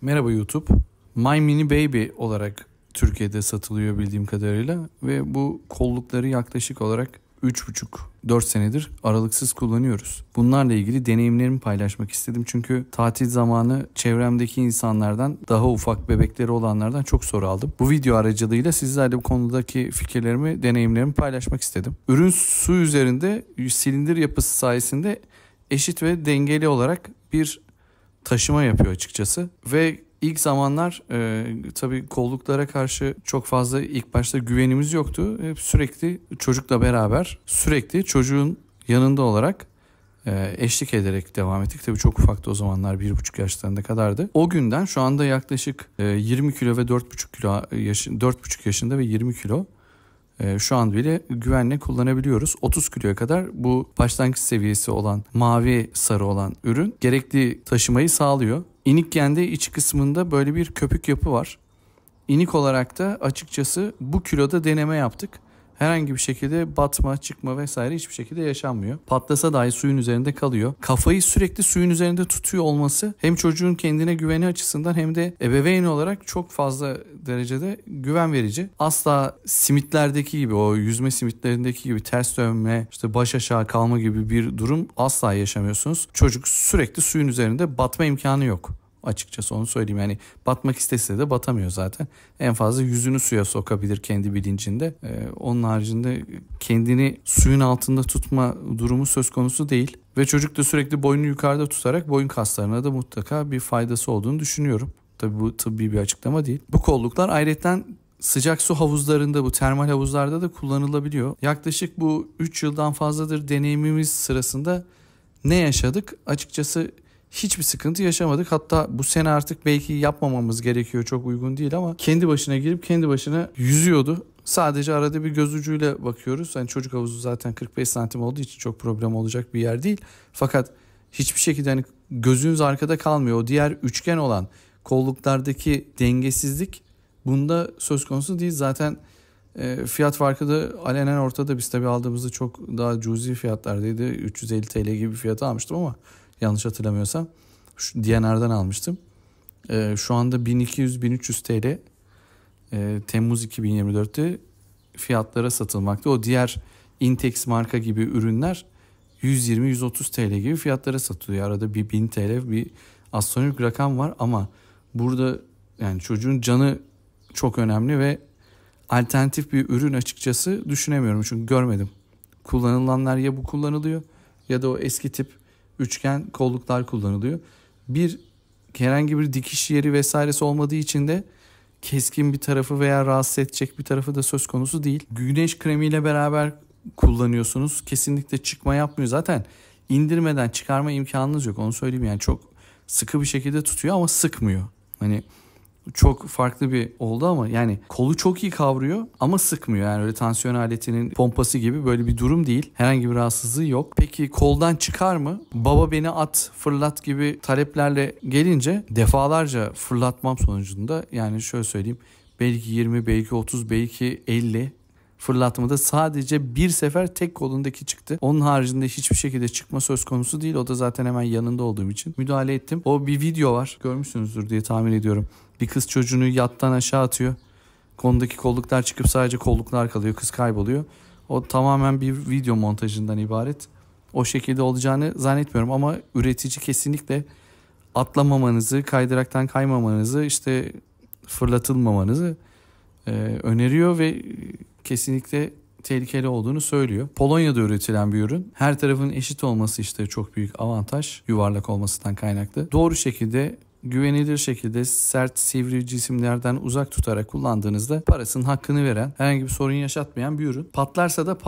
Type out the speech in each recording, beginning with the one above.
Merhaba YouTube. My Mini Baby olarak Türkiye'de satılıyor bildiğim kadarıyla ve bu kollukları yaklaşık olarak 3,5-4 senedir aralıksız kullanıyoruz. Bunlarla ilgili deneyimlerimi paylaşmak istedim çünkü tatil zamanı çevremdeki insanlardan, daha ufak bebekleri olanlardan çok soru aldım. Bu video aracılığıyla sizlerle bu konudaki fikirlerimi, deneyimlerimi paylaşmak istedim. Ürün su üzerinde silindir yapısı sayesinde eşit ve dengeli olarak bir taşıma yapıyor açıkçası ve ilk zamanlar tabii kolluklara karşı çok fazla ilk başta güvenimiz yoktu. Hep sürekli çocukla beraber, sürekli çocuğun yanında olarak eşlik ederek devam ettik. Tabii çok ufaktı o zamanlar, 1,5 yaşlarında kadardı. O günden şu anda yaklaşık 20 kilo ve 4,5 kilo 4,5 yaşında ve 20 kilo. Şu an bile güvenle kullanabiliyoruz. 30 kiloya kadar bu başlangıç seviyesi olan mavi sarı olan ürün gerekli taşımayı sağlıyor. İnikken de iç kısmında böyle bir köpük yapı var. İnik olarak da açıkçası bu kiloda deneme yaptık. Herhangi bir şekilde batma, çıkma vesaire hiçbir şekilde yaşanmıyor. Patlasa dahi suyun üzerinde kalıyor. Kafayı sürekli suyun üzerinde tutuyor olması hem çocuğun kendine güveni açısından hem de ebeveyn olarak çok fazla derecede güven verici. Asla simitlerdeki gibi, o yüzme simitlerindeki gibi ters dönme, işte baş aşağı kalma gibi bir durum asla yaşamıyorsunuz. Çocuk sürekli suyun üzerinde, batma imkanı yok. Açıkçası onu söyleyeyim, yani batmak istese de batamıyor zaten. En fazla yüzünü suya sokabilir kendi bilincinde. Onun haricinde kendini suyun altında tutma durumu söz konusu değil. Ve çocuk da sürekli boynunu yukarıda tutarak boyun kaslarına da mutlaka bir faydası olduğunu düşünüyorum. Tabii bu tıbbi bir açıklama değil. Bu kolluklar ayrıca sıcak su havuzlarında, bu termal havuzlarda da kullanılabiliyor. Yaklaşık bu 3 yıldan fazladır deneyimimiz sırasında ne yaşadık? Açıkçası hiçbir sıkıntı yaşamadık. Hatta bu sene artık belki yapmamamız gerekiyor, çok uygun değil ama kendi başına girip kendi başına yüzüyordu. Sadece arada bir göz ucuyla bakıyoruz. Yani çocuk havuzu zaten 45 santim olduğu için çok problem olacak bir yer değil. Fakat hiçbir şekilde hani gözünüz arkada kalmıyor. O diğer üçgen olan kolluklardaki dengesizlik bunda söz konusu değil. Zaten fiyat farkı da alenen ortada. Biz tabii aldığımızda çok daha cüzi fiyatlardaydı. 350 TL gibi bir fiyata almıştım ama yanlış hatırlamıyorsam DNR'dan almıştım. Şu anda 1200-1300 TL Temmuz 2024'te fiyatlara satılmakta. O diğer Intex marka gibi ürünler 120-130 TL gibi fiyatlara satılıyor. Arada bir 1000 TL bir astronomik rakam var ama burada yani çocuğun canı çok önemli ve alternatif bir ürün açıkçası düşünemiyorum. Çünkü görmedim. Kullanılanlar ya bu kullanılıyor ya da o eski tip üçgen kolluklar kullanılıyor. Herhangi bir dikiş yeri vesairesi olmadığı için de keskin bir tarafı veya rahatsız edecek bir tarafı da söz konusu değil. Güneş kremiyle beraber kullanıyorsunuz. Kesinlikle çıkma yapmıyor. Zaten indirmeden çıkarma imkanınız yok. Onu söyleyeyim, yani çok sıkı bir şekilde tutuyor ama sıkmıyor. Hani çok farklı bir oldu ama yani kolu çok iyi kavruyor ama sıkmıyor. Yani öyle tansiyon aletinin pompası gibi böyle bir durum değil. Herhangi bir rahatsızlığı yok. Peki koldan çıkar mı? Baba beni at, fırlat gibi taleplerle gelince defalarca fırlatmam sonucunda, yani şöyle söyleyeyim, belki 20, belki 30, belki 50 fırlatmada sadece bir sefer tek kolundaki çıktı. Onun haricinde hiçbir şekilde çıkma söz konusu değil. O da zaten hemen yanında olduğum için müdahale ettim. O bir video var. Görmüşsünüzdür diye tahmin ediyorum. Bir kız çocuğunu yattan aşağı atıyor. Kolundaki kolluklar çıkıp sadece kolluklar kalıyor. Kız kayboluyor. O tamamen bir video montajından ibaret. O şekilde olacağını zannetmiyorum ama üretici kesinlikle atlamamanızı, kaydıraktan kaymamanızı, işte fırlatılmamanızı öneriyor ve kesinlikle tehlikeli olduğunu söylüyor. Polonya'da üretilen bir ürün. Her tarafın eşit olması işte çok büyük avantaj. Yuvarlak olmasından kaynaklı. Doğru şekilde, güvenilir şekilde sert, sivri cisimlerden uzak tutarak kullandığınızda parasının hakkını veren, herhangi bir sorun yaşatmayan bir ürün. Patlarsa da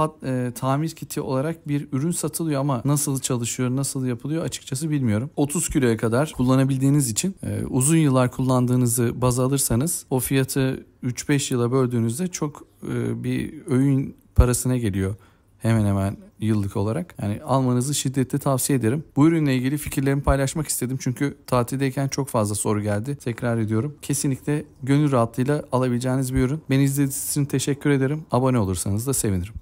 tamir kiti olarak bir ürün satılıyor ama nasıl çalışıyor, nasıl yapılıyor açıkçası bilmiyorum. 30 kiloya kadar kullanabildiğiniz için uzun yıllar kullandığınızı baz alırsanız o fiyatı 3-5 yıla böldüğünüzde çok bir öğün parasına geliyor. Hemen hemen yıllık olarak. Yani almanızı şiddetle tavsiye ederim. Bu ürünle ilgili fikirlerimi paylaşmak istedim. Çünkü tatildeyken çok fazla soru geldi. Tekrar ediyorum. Kesinlikle gönül rahatlığıyla alabileceğiniz bir ürün. Beni izlediğiniz için teşekkür ederim. Abone olursanız da sevinirim.